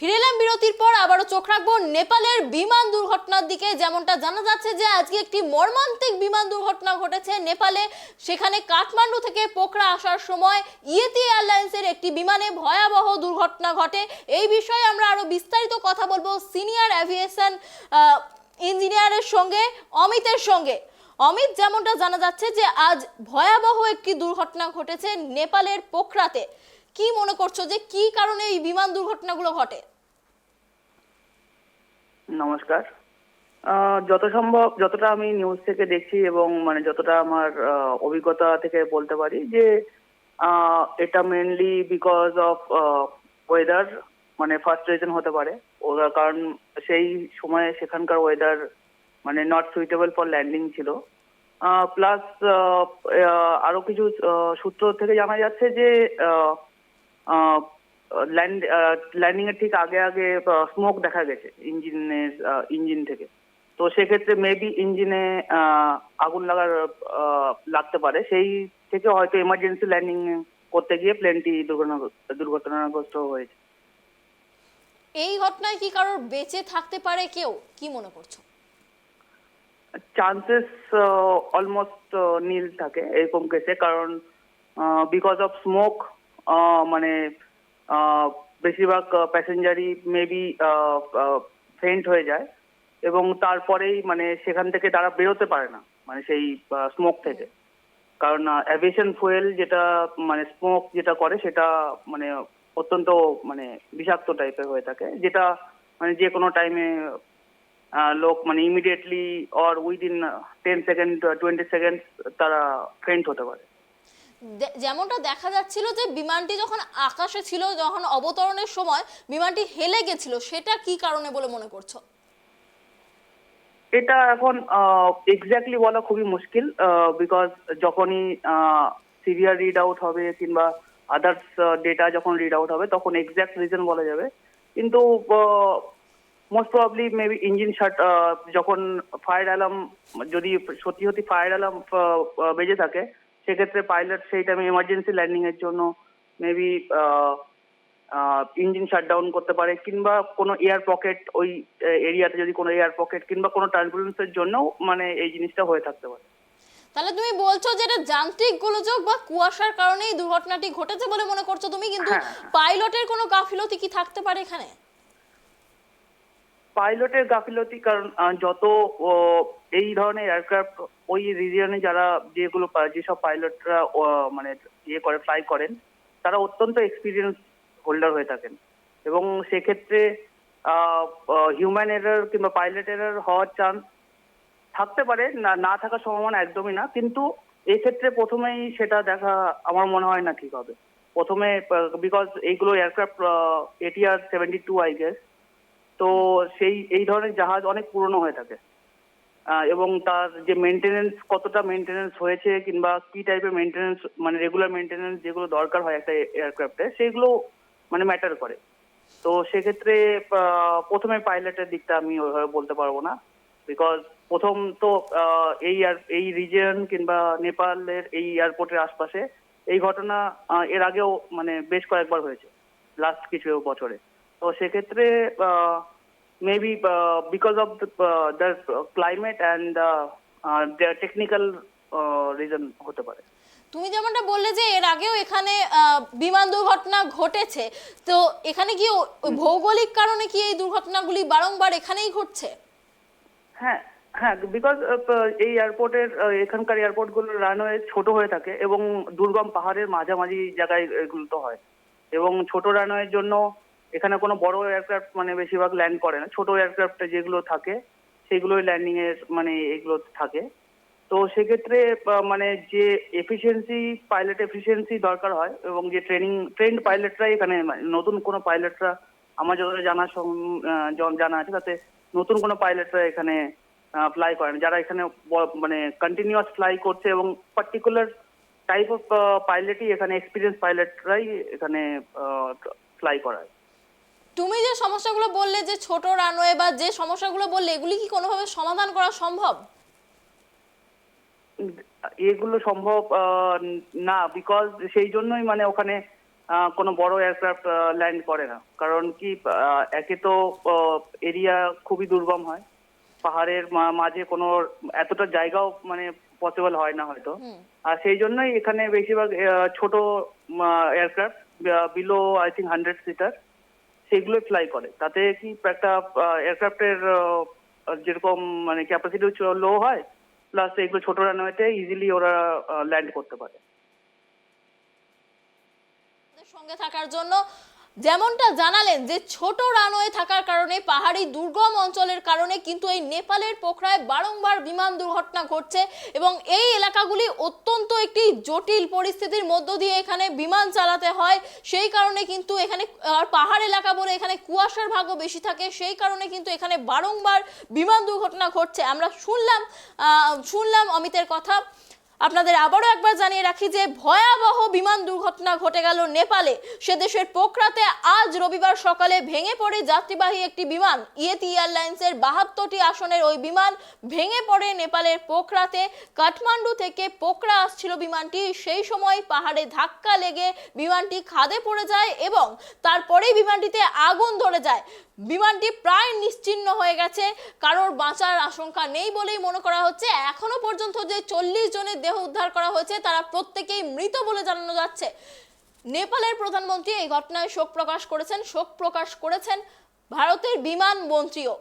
ফিরে এলাম বিরতির পর। আবারও চোখ রাখবো নেপালের বিমান দুর্ঘটনার দিকে। যেমনটা জানা যাচ্ছে যে আজকে একটি মর্মান্তিক বিমান দুর্ঘটনা ঘটেছে নেপালে। সেখানে কাঠমান্ডু থেকে পোখরা আসার সময় ইয়েতি এয়ারলাইন্সের একটি বিমানে ভয়াবহ দুর্ঘটনা ঘটে। এই বিষয়ে আমরা আরো বিস্তারিত কথা বলবো সিনিয়র এভিয়েশন ইঞ্জিনিয়ারের সঙ্গে, অমিতের সঙ্গে। অমিত, যেমনটা জানা যাচ্ছে যে আজ ভয়াবহ একটি দুর্ঘটনা ঘটেছে নেপালের পোখরাতে। কি মনে করছো যে কি কারণে এই বিমান দুর্ঘটনাগুলো ঘটে? নমস্কার। যত সম্ভব, যতটা আমি নিউজ থেকে দেখছি এবং মানে যতটা আমার অভিজ্ঞতা থেকে বলতে পারি যে এটা মেনলি বিকজ অফ ওয়েদার, মানে ফার্স্ট রিজন হতে পারে ওরা, কারণ সেই সময়ে সেখানকার ওয়েদার মানে নট সুইটেবল ফর ল্যান্ডিং ছিল। প্লাস আরো কিছু সূত্র থেকে জানা যাচ্ছে যে ল্যান্ডিং এর ঠিক আগে আগে স্মোক দেখা গেছে ইঞ্জিন থেকে। তো সেক্ষেত্রে মেবি ইঞ্জিনে আগুন লাগতে পারে, সেই থেকে হয়তো এমার্জেন্সি ল্যান্ডিং করতে গিয়ে প্লেনটি দুর্ঘটনাগ্রস্ত হয়েছে। এই ঘটনায় কি কারোর বেঁচে থাকতে পারে কেউ, কি মনে করছো? চান্সেস অলমোস্ট নীল থাকে এরকম কেসে, কারণ বিকজ অফ স্মোক মানে বেশিরভাগ প্যাসেঞ্জারই মেবি ফেন্ট হয়ে যায় এবং তারপরেই মানে সেখান থেকে তারা বেরোতে পারে না, মানে সেই স্মোক থেকে। কারণ অ্যাভিয়েশন ফুয়েল যেটা মানে স্মোক যেটা করে সেটা মানে অত্যন্ত মানে বিষাক্ত টাইপের হয়ে থাকে, যেটা মানে যে কোনো টাইমে লোক মানে immediately or within 10 second 20 second তারা ফেন্ট হতে পারে। যেমনটা দেখা যাচ্ছিল যে বিমানটি যখন আকাশে ছিল, যখন অবতরণের সময় বিমানটি হেলে গেছিল, সেটা কি কারণে বলে মনে করছো? এটা এখন এক্স্যাক্টলি বলা খুবই মুশকিল, বিকজ যখনই সিরিয়াল রিড আউট হবে কিংবা আদার্স ডেটা যখন রিড আউট হবে তখন এক্স্যাক্ট রিজন বলা যাবে। কিন্তু মোস্ট প্রবাবলি মেবি ইঞ্জিন শাট, যখন ফায়ার অ্যালার্ম, যদি সত্যি সত্যি ফায়ার অ্যালার্ম বেজে থাকে সেক্ষেত্রে পাইলট সেই টাইমে এমার্জেন্সি ল্যান্ডিং এর জন্য মেবি ইঞ্জিন শাটডাউন করতে পারে, কিংবা কোনো এয়ার পকেট, ওই এরিয়াতে যদি কোনো এয়ার পকেট কিংবা কোনো টার্বুলেন্সের জন্য মানে এই জিনিসটা হয়ে থাকতে পারে। তাহলে তুমি বলছো যে এটা যান্ত্রিক গোলযোগ বা কুয়াশার কারণেই দুর্ঘটনাটি ঘটেছে বলে মনে করছো তুমি, কিন্তু পাইলটের কোনো গাফিলতি কি থাকতে পারে এখানে? পাইলটের গাফিলতি, কারণ যত এই ধরনের এয়ারক্রাফট ওই রিজিয়নে যারা যেসব পাইলটরা মানে ফ্লাই করেন তারা অত্যন্ত এক্সপিরিয়েন্স হোল্ডার হয়ে থাকেন এবং সেক্ষেত্রে হিউম্যান এরর কিংবা পাইলট এরর হওয়ার চান্স থাকতে পারে, না থাকার সম্ভাবনা একদমই না। কিন্তু এক্ষেত্রে প্রথমেই সেটা দেখা আমার মনে হয় না ঠিক হবে প্রথমে, বিকজ এইগুলো এয়ারক্রাফট ATR 72 আই গেস। তো এই ধরনের জাহাজ অনেক পুরনো হয়ে থাকে এবং তার যে মেনটেনেন্স, কতটা মেনটেনেন্স হয়েছে কিংবা কি টাইপের মেনটেনেন্স, মানে রেগুলার মেনটেনেন্স যেগুলো দরকার হয় একটা এয়ারক্রাফটে, সেগুলো মানে ম্যাটার করে। তো সেক্ষেত্রে প্রথমে পাইলটের দিকটা আমি ওইভাবে বলতে পারবো না, বিকজ প্রথম তো এই রিজিয়ন কিংবা নেপালের এই এয়ারপোর্টের আশপাশে এই ঘটনা এর আগেও মানে বেশ কয়েকবার হয়েছে লাস্ট কিছু বছরে। তো সেক্ষেত্রে maybe because of the climate and the technical reason হতে পারে। তুমি যেমনটা বললে যে এর আগেও এখানে বিমান দুর্ঘটনা ঘটেছে, তো এখানে কি ভৌগোলিক কারণে কি এই দুর্ঘটনাগুলি বারংবার এখানেই ঘটছে? হ্যাঁ হ্যাঁ, বিকজ এই এয়ারপোর্টের এখানকার এয়ারপোর্টগুলোর রানওয়ে ছোট হয়ে থাকে এবং দুর্গম পাহাড়ের মাঝামাঝি জায়গায় এগুলো তো হয় এবং ছোট রানওয়ের জন্য এখানে কোনো বড় এয়ারক্রাফট মানে বেশিরভাগ ল্যান্ড করে না, ছোট এয়ারক্রাফট যেগুলো থাকে সেগুলোই ল্যান্ডিং এর মানে এগুলো থাকে। তো সেক্ষেত্রে মানে যে পাইলট এফিসিয়েন্সি দরকার হয় এবং যে ট্রেন্ড পাইলটরাই এখানে, নতুন কোনো পাইলটরা আমার যতটা জানা আছে তাতে নতুন কোনো পাইলটরা এখানে ফ্লাই করেন, যারা এখানে মানে কন্টিনিউয়াস ফ্লাই করছে এবং পার্টিকুলার টাইপ অফ পাইলটই এখানে, এক্সপিরিয়েন্স পাইলটরাই এখানে ফ্লাই করায়। তুমি যে সমস্যাগুলো বললে, যে ছোট রানওয়ে বা যে সমস্যাগুলো বললে, এগুলি কি কোনোভাবে সমাধান করা সম্ভব? এগুলো সম্ভব না, বিকজ সেই জন্যই মানে ওখানে কোনো বড় এয়ারক্রাফট ল্যান্ড করে না। কারণ কি একে তো এরিয়া খুবই দুর্গম হয়, পাহাড়ের মাঝে কোনো এতটা জায়গাও মানে পসিবল হয় না হয়তো। আর সেই জন্যই এখানে বেশিরভাগ ছোট aircraft below I think 100 seater সেগুলো ফ্লাই করে। তাতে কি একটা এয়ারক্রাফটের যেরকম মানে ক্যাপাসিটি লো হয়, প্লাস এগুলো ছোট রানওয়েতে ইজিলি ওরা ল্যান্ড করতে পারে। সঙ্গে থাকার জন্য যেমনটা জানালেন যে ছোট রানওয়ে থাকার কারণে পাহাড়ি দুর্গম অঞ্চলের কারণে কিন্তু এই নেপালের পোখরায় বারংবার বিমান দুর্ঘটনা ঘটছে এবং এই এলাকাগুলি অত্যন্ত একটি জটিল পরিস্থিতির মধ্য দিয়ে এখানে বিমান চালাতে হয়। সেই কারণে কিন্তু এখানে পাহাড় এলাকা বলে এখানে কুয়াশার ভাগও বেশি থাকে, সেই কারণে কিন্তু এখানে বারংবার বিমান দুর্ঘটনা ঘটছে। আমরা শুনলাম অমিতের কথা। আপনাদের আবারও একবার জানিয়ে রাখি যে ভয়াবহ বিমান দুর্ঘটনা ঘটে গেল নেপালে। সে দেশের পোখরাতে আজ রবিবার সকালে ভেঙে পড়ে যাত্রীবাহী একটি বিমান। ইয়েতি এয়ারলাইন্সের 72টি আসনের ওই বিমান ভেঙে পড়ে নেপালের পোখরাতে। কাঠমান্ডু থেকে পোখরা আসছিল বিমানটি, সেই সময় পাহাড়ে ধাক্কা লেগে বিমানটি খাদে পড়ে যায় এবং তারপরেই বিমানটিতে আগুন ধরে যায়। বিমানটি প্রায় নিশ্চিহ্ন হয়ে গেছে, কারোর বাঁচার আশঙ্কা নেই বলেই মনে করা হচ্ছে। এখনো পর্যন্ত যে 40 জনের দেহ উদ্ধার করা হয়েছে তারা প্রত্যেকেই মৃত বলে জানানো যাচ্ছে। নেপালের প্রধানমন্ত্রী এই ঘটনায় শোক প্রকাশ করেছেন ভারতের বিমান মন্ত্রীও।